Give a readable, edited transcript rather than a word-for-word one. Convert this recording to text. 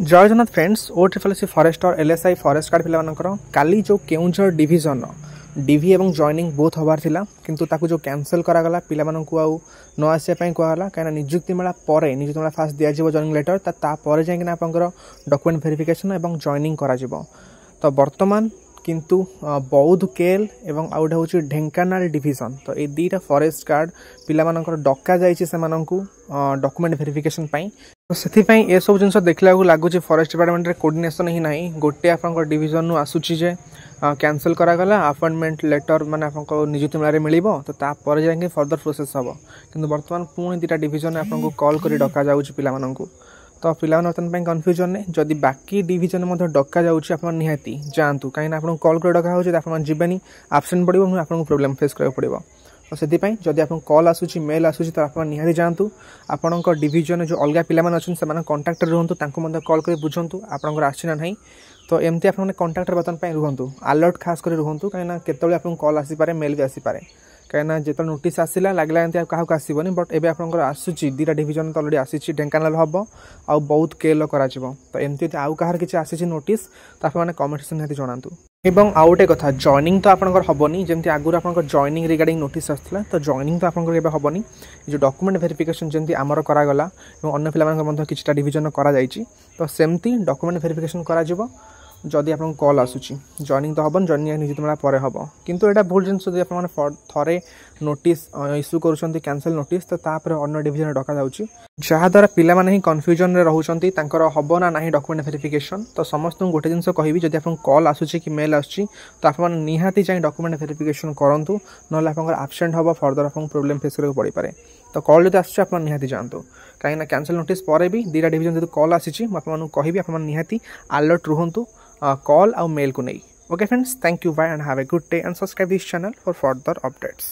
जय जगन्नाथ फ्रेंड्स ओ triple C forest और LSI forest guard पिलाମାନଙ୍କର काली जो केउंझर डिविजन डीवी एवं जॉइनिंग बोथ हबार थिला किंतु ताकू जो कैंसल करा गला पिलाମାନଙ୍କୁ आउ न आसे पई कहला काना नियुक्ति मेला परे नियुक्ति मेला फास्ट दिया जिवो जॉइनिंग लेटर ता परे जाय किना आपनकर डॉक्यूमेंट वेरिफिकेशन एवं जॉइनिंग करा जिवो। तो वर्तमान किंतु बौद्ध केल एवं आउट हूँ ढेंकानाल डिविजन तो ये दुईटा फॉरेस्ट गार्ड पिलाମାନଙ୍କର डका जाइछि सेमानंकु डॉक्यूमेंट वेरिफिकेशन पई। तो सेथिपई ए सब जिनस देखला लगुच फॉरेस्ट डिपार्टमेंट रे कोऑर्डिनेशन ही नाही गोटे आपनकर डिविजन नु आसुछि जे कैंसल करा गला अपॉइंटमेंट लेटर माने आपनको नियुक्ति मेला रे मिलिबो तो ता पर जाके फर्दर प्रोसेस हबो किंतु वर्तमान पुणी दुईटा डिविजन आपनको कॉल करी डका जाउछि पिलामानंकु। तो पिला बर्तमान कन्फ्यूजन ने जदि बाकी डिविजन डका जाऊँगी आप निहाती जातु कहीं आप कॉल कर डका हो जीवेनि आबसेंट पड़ो आपको प्रोब्लेम फेस करा पड़ो। तो से जदि आप कॉल आसूँ मेल आसूँ तो आप निहाती जातु आपण डिविजन जो अलग पिला अच्छे कंटाक्ट रुहतु कॉल कर बुझंतु आपंकर आसी ना नहीं। तो एमती आप कंटाक्ट बर्तमान रुहतु अलर्ट खास कर रुहतु कहीं केतले आप कॉल आसीपे मेल भी आसीपे कहीं जो नोटिस आसला लगला एमती क्या आसबनी बट एवं आपंकर आसूँ दुईटा डिविजन तो अलरेडी आसी ढेंकानाल हम आउ बहुत केल कर। तो एमती आउ कहार किसी आसी नोटिस तो आपने कमेंट सेक्शन निहाती जनातु। एवं आउ गोटे कथा जॉइनिंग तो आपंकर हेनी जमी आगुरी आप जॉइनिंग रिगार्डिंग नोटिस आसला तो जॉइनिंग तो आपंकर केबे हेनी जो डॉक्यूमेंट वेरिफिकेशन जमी आमर करागला अन्य पिला किसी डिविजन कर तो सेमती डॉक्यूमेंट वेरिफिकेशन करा जदि आप कॉल आसूँ जॉइनिंग तो हम जॉइनिंग नियुक्ति मेला पर हम किंतु एटा भूल जिन थे नोटिस इश्यू कर कैंसल नोटिस तो तापर अन्य डिविजन डका जाउछि जहाँद्वारा पिला माने ही कन्फ्यूजन रे रहउछंती तांकर हबो ना नाही डॉक्यूमेंट वेरिफिकेशन। तो समस्त गोटे जिनस कहबी जदि आप कॉल आसूँ कि मेल आसूँ तो आप निहाती जाई डॉक्यूमेंट वेरिफिकेशन करंतु नले आपंकर आबसेंट हबो फर्दर आपन प्रॉब्लम फेस करके पड़ी पारे। तो कॉल जदि आसूँ आप निहाती जानतु कहीं कैंसल नोटिस पर भी दुईटा डिविजन जदि कॉल आसी आपन कहबी आप निहाती अलर्ट रुहंतु कॉल आउ मेल को नहीं। Okay friends, thank you bye and have a good day and subscribe this channel for further updates.